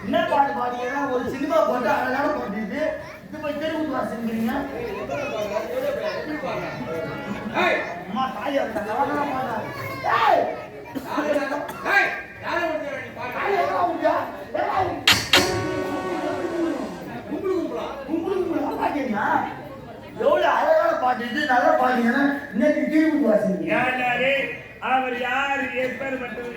என்ன பாட்டு பாத்தீங்கன்னா ஒரு சினிமா போட்டு அழகான பாட்டு இது போய் தெருவுக்கு வாசிக்கிறீங்க அம்மா தாயா எவ்வளவு அழகான பாட்டு இது நல்லா பாத்தீங்கன்னா இன்னைக்கு தெருவுக்கு வாசிக்கிறீங்க. அவர் யாரு எப்பேற்பட்டவர்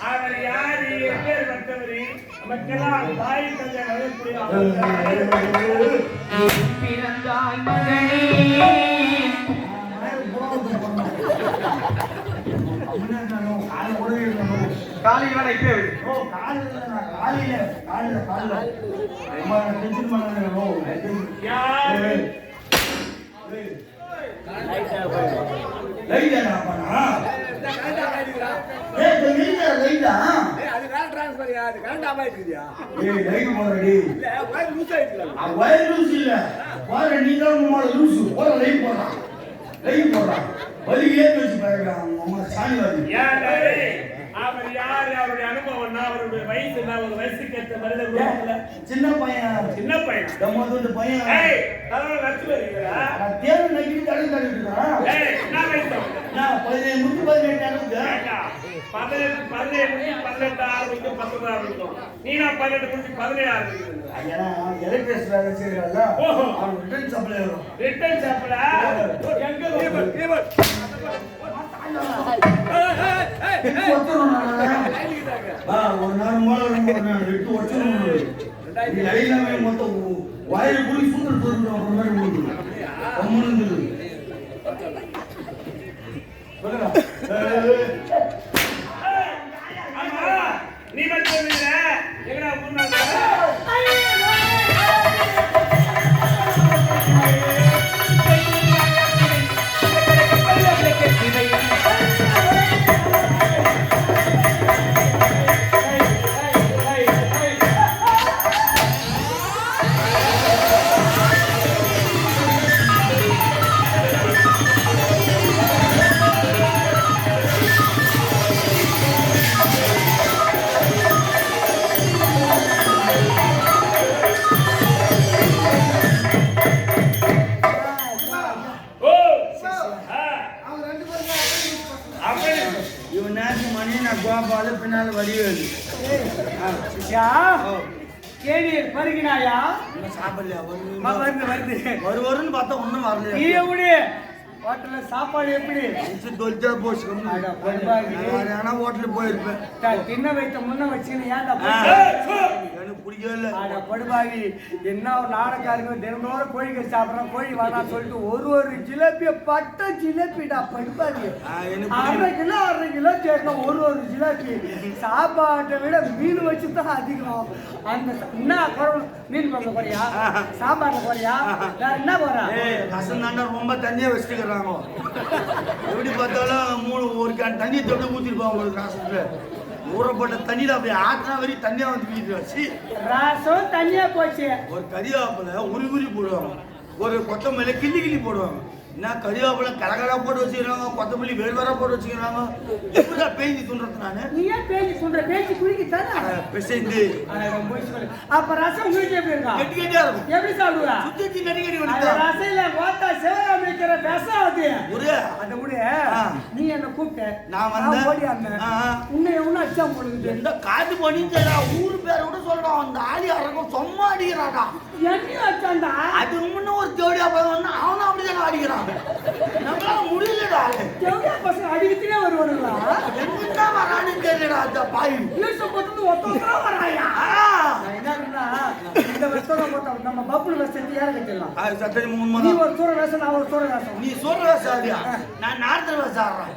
அவர் யாரு எப்பேர் வந்தவரு நமக்கெல்லாம் தாய் தந்தை பிறந்தாய் மகனே காலையில அவர் யாரு அவருடைய அனுபவம் அவருடைய வயசு ஒரு வயசுக்கு ஏற்ற மாதிரி சின்ன பையன் பையன் நச்சு வருகிறா தேர்வு நகி தடை தடுக்கிறான் 18 ஆரம்பிக்கும் 19 ஆரம்பிக்கும் நீ நான் 18 முடிச்சு 17 ஆரம்பிக்கும் எலக்ட்ரிசிட்டி வேலை செய்யறல அவன் ரிட்டர்ன் சப்ளை வரும் ரிட்டர்ன் சப்ளை எங்க ஒரு நாள் மொத்தம் வயல் குடி சூழல் சொல்லுங்க நீ மட்டும் எங்கடா பின்னால வடிவேலு கேடியர் பருகினாயா சாப்பிடலையா வருன்னு பார்த்தா ஒண்ணும் வரல ஹோட்டல்ல சாப்பாடு எப்படி தொல்ஜா போச்சு ஆனா ஹோட்டலுக்கு போயிருப்பேன் தின்ன வைத்த முன்ன வச்சுன்னு எனக்கு பிடிக்கவே படுபாகி என்ன ஒரு நாடகாரங்க தினந்தோறும் கோழிக்கறி சாப்பிட்றோம் கோழி வேணாம் சொல்லிட்டு ஒரு ஜிலேபிய பட்ட ஜிலேபிடா படுபாகி 1/2 கிலோ சேர்க்கணும் ஒரு ஜிலேபி சாப்பாட்டை விட மீன் வச்சு தான் அதிகம் அந்த என்ன மீன் பண்ண போறியா சாப்பாடு போறியா வேற என்ன போறா ரசம் தாண்டா ரொம்ப தண்ணியா வச்சுக்கிறாங்க எப்படி பார்த்தாலும் 1 கேன் தண்ணி தொட்டு ஊத்திருப்பாங்க உங்களுக்கு ரசத்துல ஊறப்பட்ட தண்ணியில அப்படி ஆட்டினா வரைக்கும் தண்ணியா வந்து வீட்டு வச்சு ரசம் தண்ணியா போச்சு. ஒரு கறிவேப்பிலை உரி போடுவாங்க, ஒரு கொத்தமல்லி கிள்ளி போடுவாங்க. என்ன கறிவேப்பிலை கலகலா போட்டு வச்சுக்கிறாங்க, கொத்தமல்லி வேறு போட்டு வச்சுக்கிறாங்க. எப்படிதான் பேஞ்சு துண்டுறது நானு? நீ ஏன் பேசி சொல்ற? பேசி குடிக்கத்தானே பிசைந்து. அப்ப ரசம் உங்களுக்கு எப்படி இருக்கா? கெட்டி கெட்டியா இருக்கும். எப்படி சாப்பிடுவா? சுத்தி கட்டி அந்த ரசம் இல்ல, கோத்தா சிவகாமி வைக்கிற விஷம் அது. ஒரு அந்த முடிய நீ என்ன கூப்பிட்ட, நான் வந்து ஓடி அண்ணன் உன்னை எவ்வளவு அச்சா போடுது. எந்த காட்டு பண்ணிட்டு ஊரு பேரை விட சொல்றான். அந்த ஆளி அரக்கம் சும்மா அடிக்கிறாடா. என்னையும் அச்சாண்டா. அது முன்ன ஒரு தேடியா போய் வந்தா அவனும் அப்படிதான் அடிக்கிறான். நம்மளால முடியலடா. தேவடியா பசங்க அடிக்கத்திலே வருவானுங்களா? எங்கதான் வரான்னு தெரியலடா அந்த பாய். ஈசம் போட்டு ஒத்தா வராயா? என்னன்னா இந்த வெஸ்டோட போட்டா நம்ம பப்புல வெஸ்ட் யார கட்டலாம். சத்தரி மூணு நீ ஒரு சூர வேஷம், நான் ஒரு சூர வேஷம். நீ சூர வேஷம் ஆடியா, நான் நார்த்தர் வேஷம் ஆடுறேன்.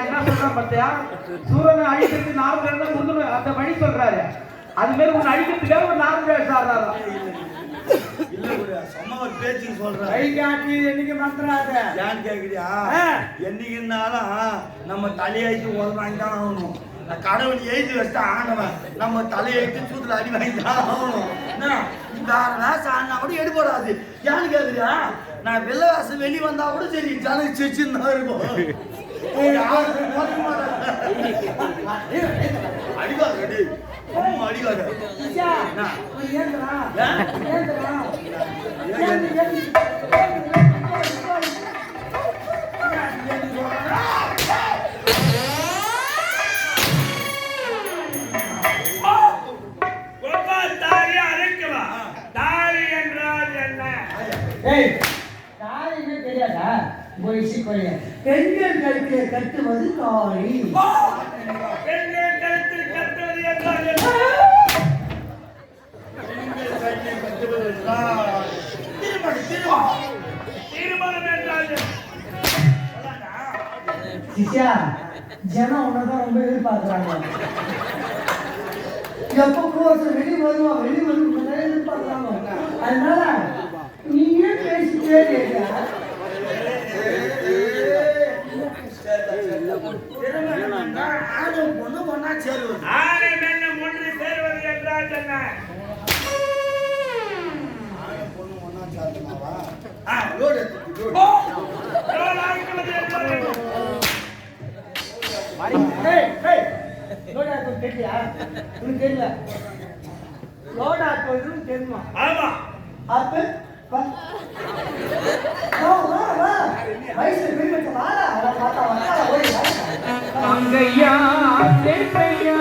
என்ன சொல்றான் பார்த்தியா? சூரனை அழிக்கிறதுக்கு நார்மல் தான் முன்னு அந்த வழி சொல்றாரு. அது மாதிரி ஒன்று அழிக்கிறதுக்காக ஒரு நார்மல் வேஷம் ஆடுறாரா? இல்ல ஒரு சும்மா ஒரு பேச்சுக்கு சொல்றேன். கை காட்டி என்னைக்கு மாத்துறாத. ஏன்னு கேக்குறியா? என்னைக்குன்னாலும் நம்ம தலையாயிட்டு உதவி வாங்கி தான் ஆகணும். கடவுள் எழுதி வச்சுட்டு ஆனவன் நம்ம தலையெழுத்து சூத்துல அடி வாங்கி தான் ஆகணும். வேற வேஷம் ஆனா கூட எடுபடாது. ஏன்னு கேக்குறியா? நான் வெள்ளை வேஷம் வெளியே வந்தா கூட சரி ஜனங்க சிரிச்சுன்னு தான் இருக்கும். அடிக்காது அடிக்காது. தெரியாதா? பெண்கள் கழுத்திலே கட்டுவது தாலி. பெண்கள் கழுத்தில் கட்டுவது என்றால் என்ன? திருமணம் என்றால் சிஷா, ஜனம் உன்னதான் ரொம்ப எதிர்பார்க்கிறாங்க. எப்போ கோர்ஸ் வெளியே வருவான் எதிர்பார்க்கிறாங்க. அதனால நீயே பேசிட்டே இருக்க. பொண்ணு பொண்ணா சேருவது. ஆணை பெண்ணும் ஒன்று சேருவது என்றால் என்ன? பொண்ணு ஒண்ணா சேர்த்துனாவா? தெரியுமா? ஆமா. அப்ப வயசு பெரிய வாடா பார்த்தா ஓடி அங்கையா தேசையா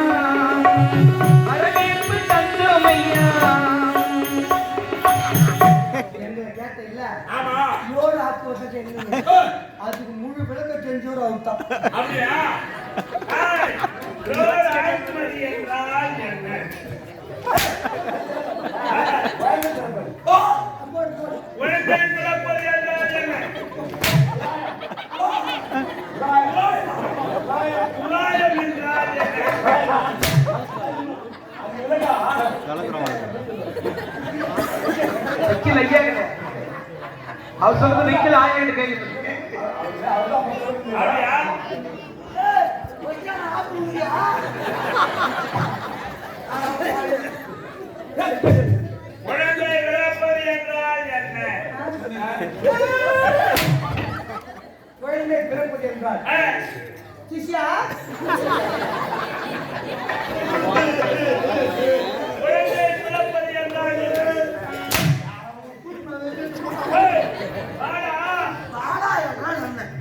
அரவேற்பு தந்தமையா. கேட்ட இல்ல? ஆமா. லோடு ஆத்து வசதி என்ன? அதுக்கு முழு விளக்க தெரிஞ்சோர் அவுத்தான். அப்படியா? லோடு ஆத்துமதி என்றால் என்ன? உலகை பிளப்பது என்றால் என்ன? உலாயம் என்றால் என்ன? நிக்கல ஐயா, அவர் சொல்றது நிக்கல ஆயிரம் கேள்வி. அப்படியா? உலகை பிளப்பது என்றால் என்ன? குழந்தை பிறப்பது என்றால் சிஷ்யா உலகை பிளப்பது என்றால் என்ன? வாடா என்ன சொன்னேன்?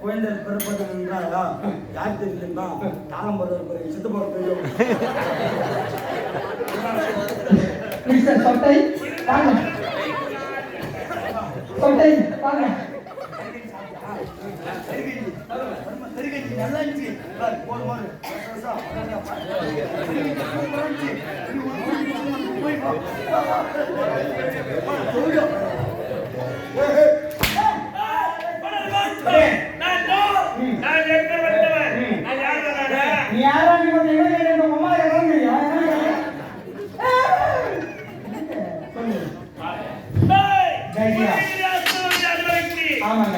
குழந்தை பிறப்பது என்றால் யார் தெரியுதுன்னா தாளம் போடுறது சித்து போட தெரியும். மிஸ்டர் சொட்டை வாங்க. சொட்டை வாங்க. கறிகஞ்சி நல்லா இருந்துச்சு. போடு நீ யாரா நீ வந்து என்ன அம்மா இறங்குறியா ஜெய்யா ஆமாங்க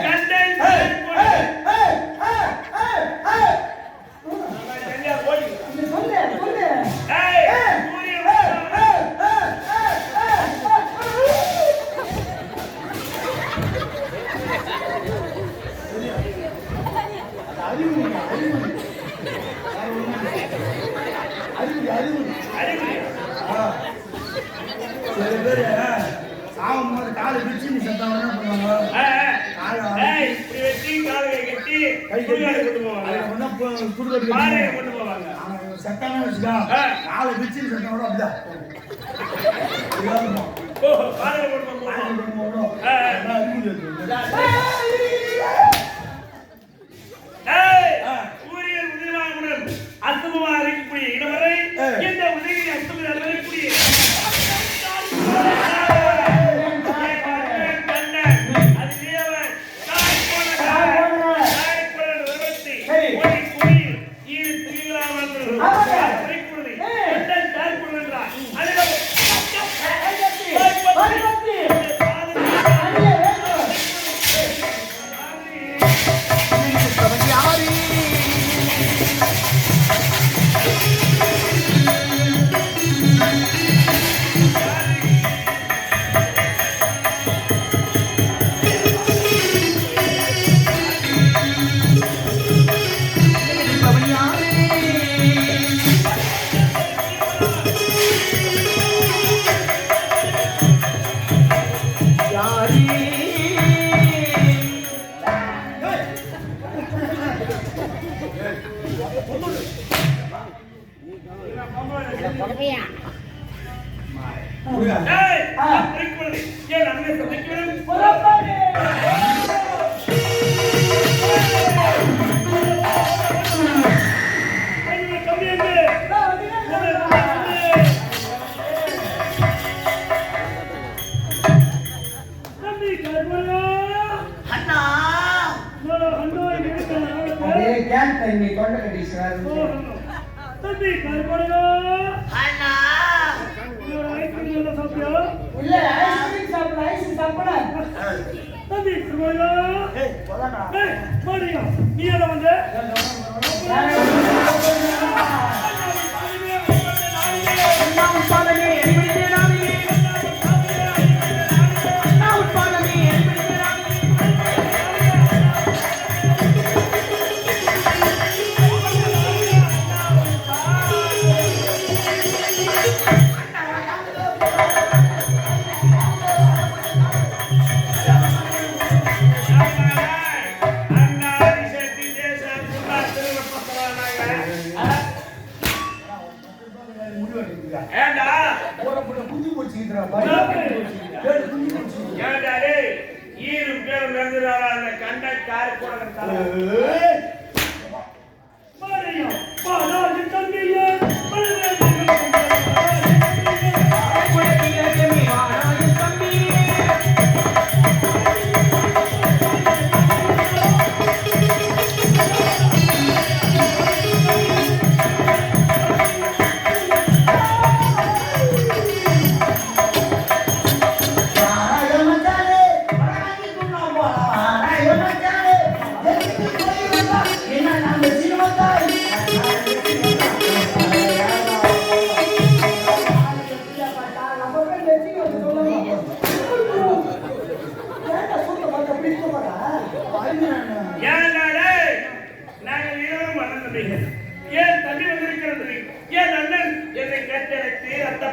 சில பேரு சாகும் போது காலை பிடிச்சி நீ சத்தம் என்ன பண்ணுவாங்க சத்தம் வச்சுக்கா காலை பிடிச்சி சத்தம் கூட அப்படிதான் அசுமமா இருக்கக்கூடிய இடவரை இந்த உதவி அசுமதி இருக்கக்கூடிய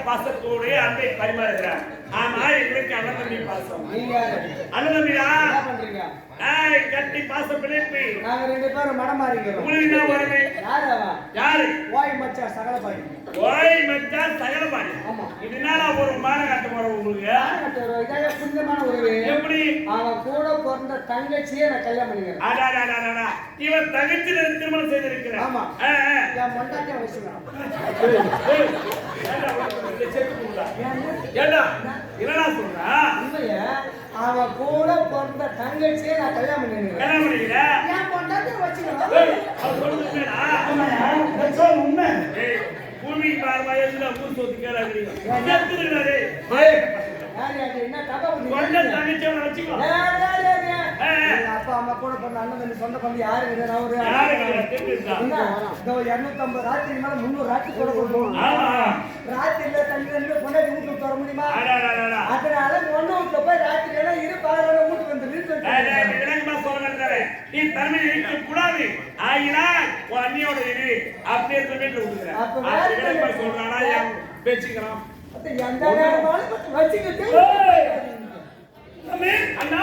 பாசத்தோடு அன்பை பரிமாறுகிறார். ஆமா எங்களுக்கு அண்ணன் தம்பி பாசம். நீங்க யாரு? அண்ணன் தம்பியா? என்ன பண்றீங்க? ஏய் கட்டி பாச பிணைப்பு. நாங்க 2 பேரும் மனம் மாறிக்கிறோம். உங்களுக்கு என்ன வரவே? யாரு அவ? யாரு? ஓய் மச்சான் சகலபாடி. ஓய் மச்சான் சகலபாடி. ஆமா. இதனால ஒரு மானகாட்ட போற உங்களுக்கு. இதாக புனிதமான உறவு. எப்படி? அவன் கூட பிறந்த தங்கச்சியை நான் கல்யாணம் பண்ணிக்கிறேன். அடடடடடா. இவன் தங்கச்சி திருமணம் செய்திருக்கிறான். ஆமா. என் மொண்டாட்டியா வச்சுக்கிறான். ஏண்டா என்னடா சொல்றா? உண்மையா அவன் கூட பிறந்த தங்கச்சியை நான் கல்யாணம் பண்ணிக்கிறேன். கல்யாணம் பண்ணிக்கிற? என் மொண்டாட்டியா வச்சுக்கிறான். அவன் சொல்றது உண்மை பூமி பார்வையில ஊர் சொத்து கேளாதீங்க. யாரு யாரு என்ன தகவல் கொண்ட தங்கச்சியோட வச்சுக்கோ. அப்பா அம்மா கூட பிறந்த அண்ணன் தம்பி சொந்த பந்து யாரு கிடையாது. அவரு யாரு தெரியுதா? 250 ராத்திரி மேல 300 ராத்திரி கூட கொடுப்போம். ஆமா. ராத்திரில தண்ணி தண்ணி கொண்டாடி வீட்டுக்கு வர முடியுமா? அடடடடா. அதனால ஒண்ணு விட்டு போய் ராத்திரி எல்லாம் இரு பாலோட வீட்டுக்கு வந்து நீ தன்மை இருக்க கூடாது. ஆயினால் உன் அண்ணியோட இரு அப்படியே வீட்டுல விட்டுக்கிறேன். அப்ப வேற சொல்றானா என் பேச்சுக்கிறான். எந்த நேரமாலும் வச்சுக்கிட்டு அண்ணா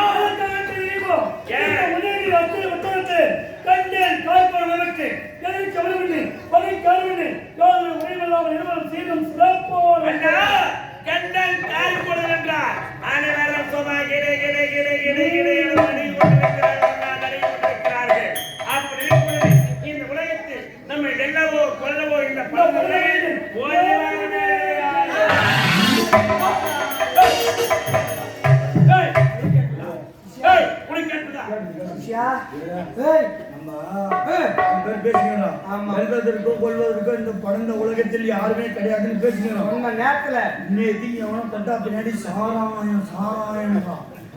உதவி ஒத்துழைத்து கண்டேன் காய்ப்பவர்களுக்கு எதிர்த்து கவலைவில்லை பகை காரணி யாரு உரிமையில்லாமல் இருவரும் சீரும் சிறப்போடு கண்டன் காய் போடுது என்றார் அனைவரும் சொன்னா கிடே கிடே கிடே கிடே கிடே கொண்டிருக்கிறார்கள். அப்படி இருக்கிறது இந்த உலகத்தில் நம்ம வெல்லவோ கொல்லவோ இந்த பலவகையில் ஓய்வாகவே இந்த படந்த உலகத்தில் யாருமே கிடையாதுன்னு பேசுகிறோம். நேரத்துல இன்னைக்கு எவனும் தொட்டா பின்னாடி சாராயம் சாராயம்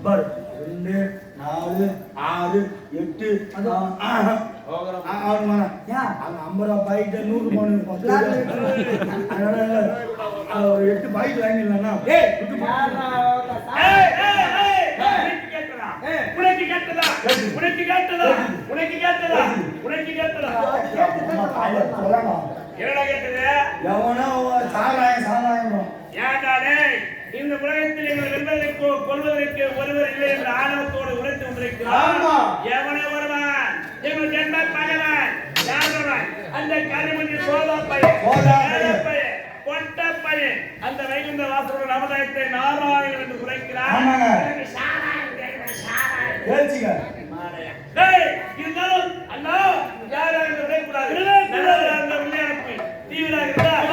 பாரு 2 4 6 8 50 பாயிட்டு 100 போன 8 பாயிண்ட் வாங்கிடலாம்னா உனக்கு கேட்டதா உனக்கு கேட்டதா உனக்கு கேட்டதா உனக்கு கேட்டதா என்னடா கேட்டது? எவனோ சாராயம் சாராயம் ஏண்டாடே இந்த உலகத்தில் எங்கள் வெல்வதற்கோ கொள்வதற்கு ஒருவர் இல்லை என்ற ஆணவத்தோடு உரைத்து கொண்டிருக்கிறார். எவனே ஒருவன் எங்கள் ஜென்ம பகவன் யாரவன் அந்த கனிமணி சோதா பையன் கொட்ட பையன் அந்த வைகுந்த வாசலோட நமதாயத்தை நாராயணன் என்று உரைக்கிறார். இருந்தாலும் அண்ணா யாராக உரைக்கூடாது. நல்ல உள்ளே அனுப்பி தீவிர இருந்தால்